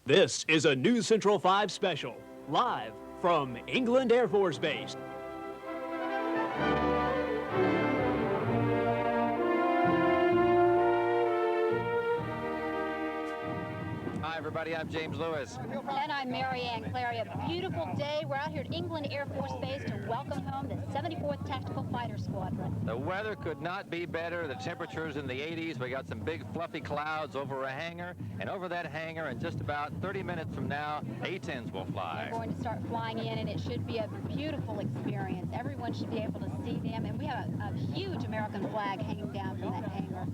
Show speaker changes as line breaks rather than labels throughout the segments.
This is a News Central 5 special, live from England Air Force Base.
Hi everybody, I'm James Lewis.
And I'm Mary Ann Clary. A beautiful day. We're out here at England Air Force Base to welcome home the 74th Tactical Fighter Squadron.
The weather could not be better. The temperature's in the 80s. We got some big fluffy clouds over a hangar, and over that hangar in just about 30 minutes from now, A10s will fly.
They're going to start flying in, and it should be a beautiful experience. Everyone should be able to see them, and we have a huge American flag hanging down from that hangar.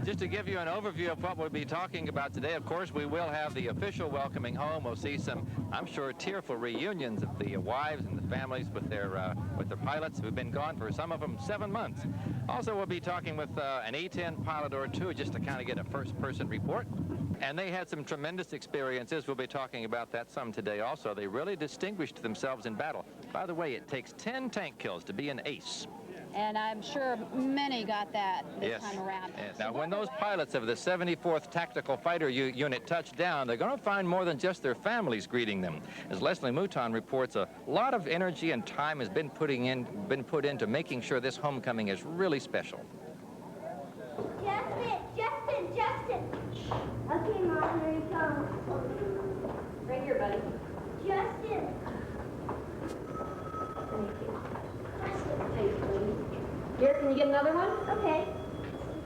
Just to give you an overview of what we'll be talking about today, of course, we will have the official welcoming home. We'll see some, I'm sure, tearful reunions of the wives and the families with their pilots who've been gone for some of them 7 months. Also, we'll be talking with an A10 pilot or two just to kind of get a first-person report. And they had some tremendous experiences. We'll be talking about that some today also. They really distinguished themselves in battle. By the way, it takes 10 tank kills to be an ace.
And I'm sure many got that this time around.
Yes. Now, when those pilots of the 74th Tactical Fighter Unit touch down, they're going to find more than just their families greeting them. As Leslie Mouton reports, a lot of energy and time has been put into making sure this homecoming is really special.
Justin! Okay, Mom, here you come.
Right here, buddy.
Justin!
Here, can you get another one?
Okay.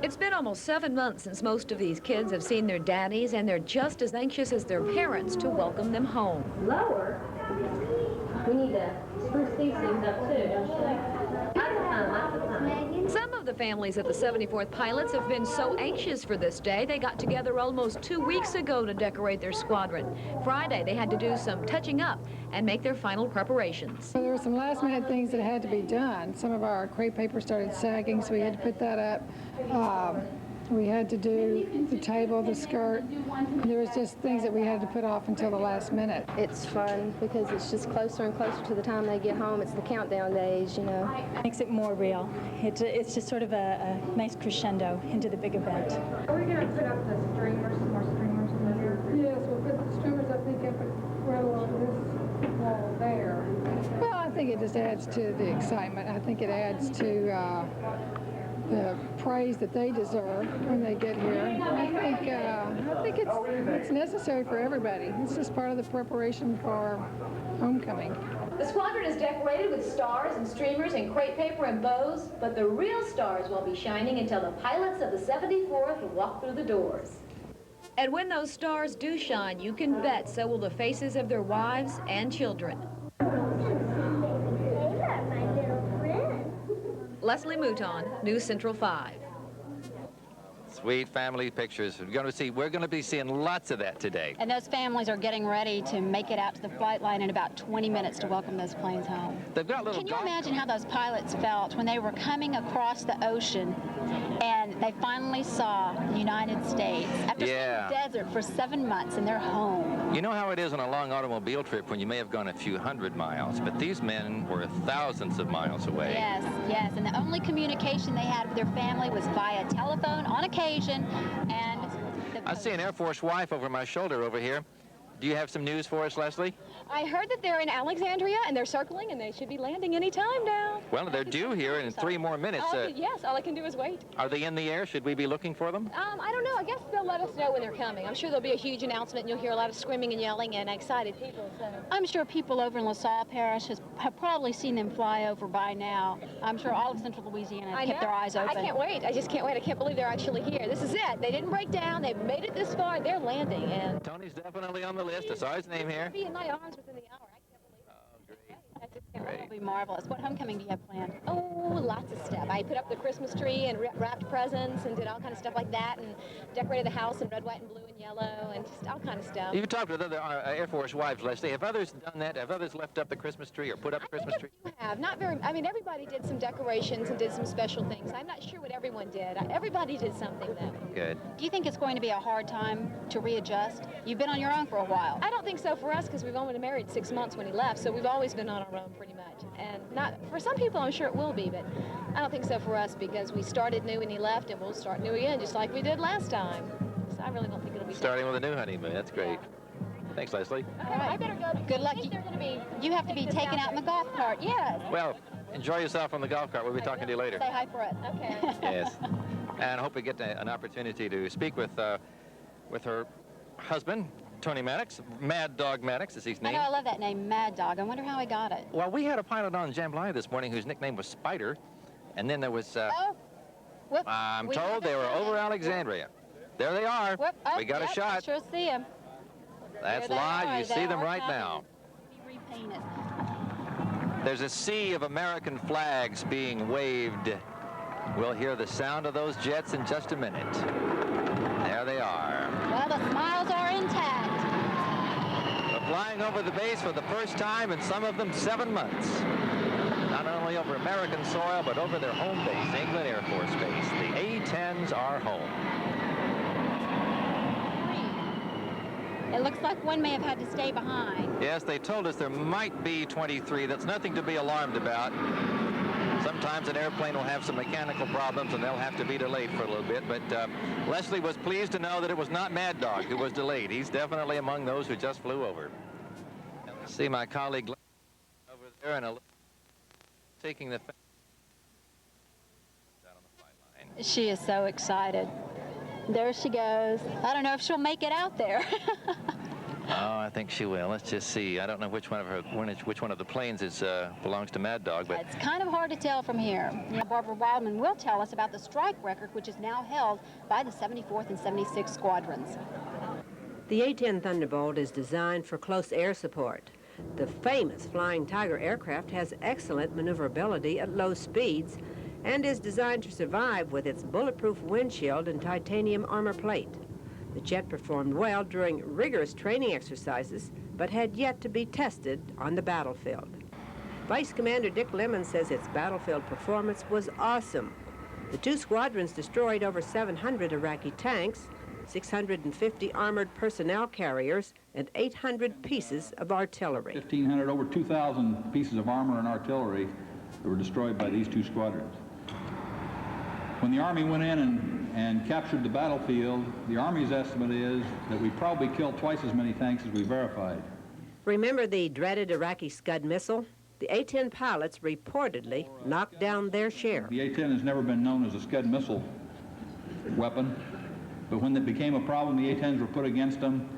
It's been almost 7 months since most of these kids have seen their daddies, and they're just as anxious as their parents to welcome them home.
Lower? We need to spruce these things up too, don't you think? Lots of time.
Some of the families at the 74th Pilots have been so anxious for this day, they got together almost 2 weeks ago to decorate their squadron. Friday, they had to do some touching up and make their final preparations.
So there were some last-minute things that had to be done. Some of our crepe paper started sagging, so we had to put that up. We had to do the table, the skirt. There was just things that we had to put off until the last minute.
It's fun because it's just closer and closer to the time they get home. It's the countdown days, you know.
Makes it more real. It's just sort of a nice crescendo into the big event.
Are we going to put up the streamers, some more streamers in here? Yes, we'll put the streamers, I think, up right along this wall there. Well, I think it just adds to the excitement. I think it adds to the praise that they deserve when they get here. I think it's necessary for everybody. It's just part of the preparation for homecoming.
The squadron is decorated with stars and streamers and crepe paper and bows, but the real stars won't be shining until the pilots of the 74th walk through the doors.
And when those stars do shine, you can bet so will the faces of their wives and children. Leslie Mouton, News Central 5.
Sweet family pictures. We're going to be seeing lots of that today.
And those families are getting ready to make it out to the flight line in about 20 minutes to welcome those planes home.
They've got little.
Can you imagine how those pilots felt when they were coming across the ocean and they finally saw the United States after seeing the desert for 7 months and they're home?
You know how it is on a long automobile trip when you may have gone a few hundred miles, but these men were thousands of miles away.
Yes, and the only communication they had with their family was via telephone on occasion, and
I see an Air Force wife over my shoulder over here. Do you have some news for us, Leslie?
I heard that they're in Alexandria and they're circling and they should be landing any time now.
Well, they're due here in 3 more minutes.
Yes, all I can do is wait.
Are they in the air? Should we be looking for them?
I don't know. I guess they'll let us know when they're coming. I'm sure there'll be a huge announcement and you'll hear a lot of screaming and yelling and excited people. So.
I'm sure people over in LaSalle Parish have probably seen them fly over by now. I'm sure all of Central Louisiana have kept their eyes open.
I can't wait. I just can't wait. I can't believe they're actually here. This is it. They didn't break down. They've made it this far. They're landing. And
Tony's definitely on the list. I saw his name here.
Be in my arms within the hour. I can't believe it.
Oh, great.
That'll be marvelous. What homecoming do you have planned?
Oh, lots of stuff. I put up the Christmas tree and wrapped presents and did all kind of stuff like that and decorated the house in red, white, and blue and yellow and just all kind of stuff.
You've talked with other Air Force wives, Leslie. Have others done that? Have others left up the Christmas tree or put up the Christmas tree?
I have. Not very. I mean, everybody did some decorations and did some special things. I'm not sure what everyone did. Everybody did something, though.
Good.
Do you think it's going to be a hard time to readjust? You've been on your own for a while.
I don't think so for us because we've only been married 6 months when he left, so we've always been on our own pretty much. And not for some people, I'm sure it will be, but I don't think so for us because we started new when he left, and we'll start new again just like we did last time. So I really don't think it'll be
starting with a new honeymoon. That's great. Thanks, Leslie.
All right.
I better go.
Good luck.
They're going to be
You have to be taken out in the golf cart. Yes.
Well, enjoy yourself on the golf cart. We'll be talking to you later.
Say hi for us.
Okay.
Yes. And I hope we get an opportunity to speak with her husband, Tony Maddox. Mad Dog Maddox is his
I
name.
know, I love that name, Mad Dog. I wonder how he got it.
Well, we had a pilot on Jambalaya this morning whose nickname was Spider. And then there was,
Oh. Whoop.
I'm
We
told they were
haven't
over
seen it.
Alexandria. There they are.
Whoop. Oh,
We got
yep,
a shot.
I sure see him.
That's
There they
live.
are.
You
They
see them
are
right
coming.
now.
Be repainted.
There's a sea of American flags being waved. We'll hear the sound of those jets in just a minute. There they are.
Well, the smiles are intact.
They're flying over the base for the first time in some of them 7 months. Not only over American soil, but over their home base, England Air Force Base. The A-10s are home.
It looks like one may have had to stay behind.
Yes, they told us there might be 23. That's nothing to be alarmed about. Sometimes an airplane will have some mechanical problems and they'll have to be delayed for a little bit. But Leslie was pleased to know that it was not Mad Dog who was delayed. He's definitely among those who just flew over. See my colleague over there and taking the down on the flight line.
She is so excited. There she goes. I don't know if she'll make it out there.
Oh, I think she will. Let's just see. I don't know which one of the planes belongs to Mad Dog, but
It's kind of hard to tell from here. You know, Barbara Wildman will tell us about the strike record, which is now held by the 74th and 76th Squadrons.
The A-10 Thunderbolt is designed for close air support. The famous Flying Tiger aircraft has excellent maneuverability at low speeds and is designed to survive with its bulletproof windshield and titanium armor plate. The jet performed well during rigorous training exercises, but had yet to be tested on the battlefield. Vice Commander Dick Lemon says its battlefield performance was awesome. The two squadrons destroyed over 700 Iraqi tanks, 650 armored personnel carriers, and 800 pieces of artillery.
1,500, over 2,000 pieces of armor and artillery that were destroyed by these two squadrons. When the Army went in and captured the battlefield, the Army's estimate is that we probably killed twice as many tanks as we verified.
Remember the dreaded Iraqi Scud missile? The A-10 pilots reportedly knocked down their share.
The A-10 has never been known as a Scud missile weapon, but when it became a problem, the A-10s were put against them.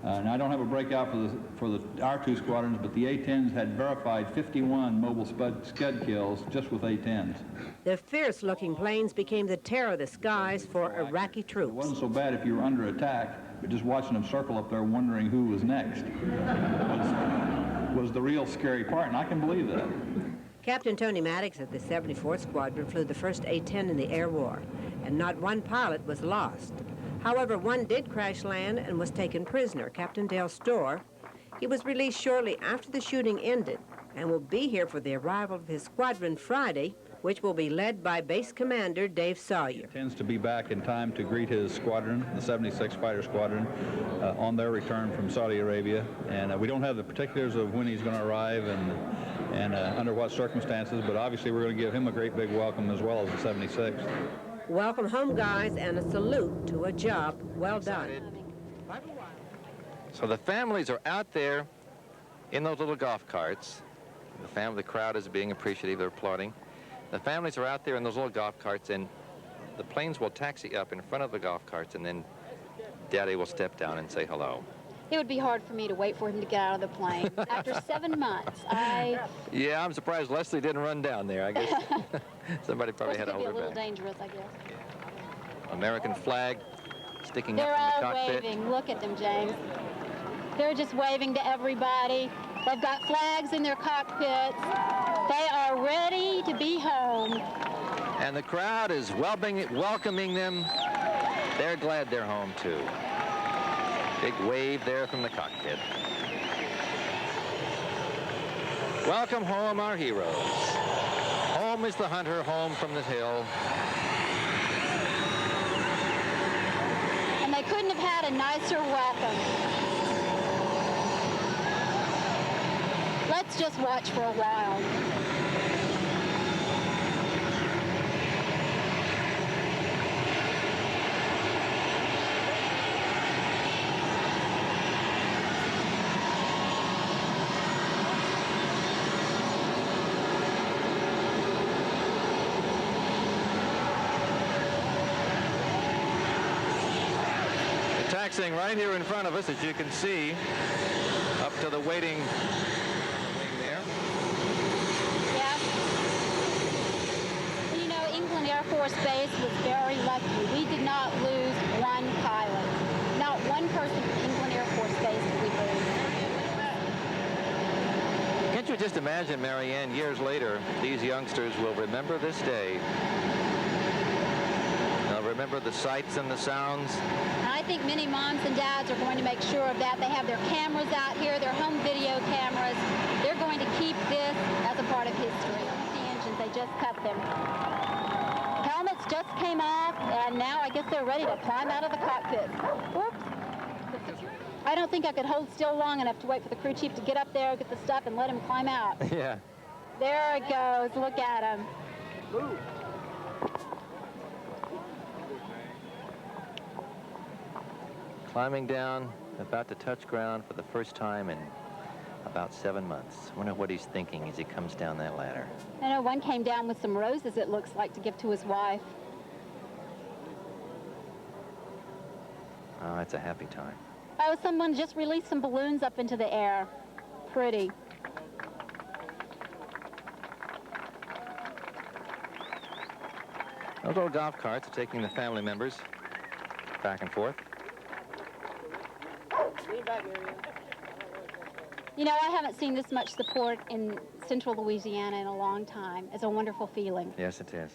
And I don't have a breakout for our two squadrons, but the A-10s had verified 51 mobile Scud kills just with A-10s.
The fierce-looking planes became the terror of the skies for Iraqi
It
troops.
wasn't so bad if you were under attack, but just watching them circle up there wondering who was next was the real scary part, and I can believe that.
Captain Tony Maddox of the 74th Squadron flew the first A-10 in the air war, and not one pilot was lost. However, one did crash land and was taken prisoner, Captain Dale Storr. He was released shortly after the shooting ended and will be here for the arrival of his squadron Friday, which will be led by Base Commander Dave Sawyer.
Tends to be back in time to greet his squadron, the 76th Fighter Squadron, on their return from Saudi Arabia. And we don't have the particulars of when he's going to arrive and under what circumstances, but obviously we're going to give him a great big welcome as well as the 76th.
Welcome home, guys, and a salute to a job well done.
So the families are out there in those little golf carts. The crowd is being appreciative, they're applauding. The families are out there in those little golf carts, and the planes will taxi up in front of the golf carts, and then Daddy will step down and say hello.
It would be hard for me to wait for him to get out of the plane. After 7 months,
Yeah, I'm surprised Leslie didn't run down there. I guess somebody probably had to hold
This could be a
her
little
back.
dangerous, I guess.
American flag sticking
They're
up
all
from the cockpit.
waving. Look at them, James. They're just waving to everybody. They've got flags in their cockpits. They are ready to be home.
And the crowd is welcoming them. They're glad they're home, too. Big wave there from the cockpit. Welcome home, our heroes. Home is the hunter, home from the hill.
And they couldn't have had a nicer welcome. Let's just watch for a while.
taxiing right here in front of us, as you can see, up to the waiting wing there.
Yeah. You know, England Air Force Base was very lucky. We did not lose one pilot. Not one person from England Air Force Base did we lose.
Can't you just imagine, Marianne, years later, these youngsters will remember this day. They'll remember the sights and the sounds.
And I think many moms and dads are going to make sure of that. They have their cameras out here, their home video cameras. They're going to keep this as a part of history. The engines, they just cut them. Helmets just came off, and now I guess they're ready to climb out of the cockpit. Whoops. I don't think I could hold still long enough to wait for the crew chief to get up there, get the stuff, and let him climb out.
Yeah.
There it goes. Look at him. Ooh.
Climbing down, about to touch ground for the first time in about 7 months. I wonder what he's thinking as he comes down that ladder.
I know one came down with some roses, it looks like, to give to his wife.
Oh, it's a happy time.
Oh, someone just released some balloons up into the air. Pretty.
Those little golf carts are taking the family members back and forth.
You know, I haven't seen this much support in central Louisiana in a long time. It's a wonderful feeling.
Yes, it is.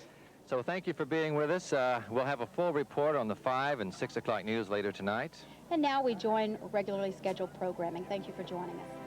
So thank you for being with us. We'll have a full report on the 5 and 6 o'clock news later tonight.
And now we join regularly scheduled programming. Thank you for joining us.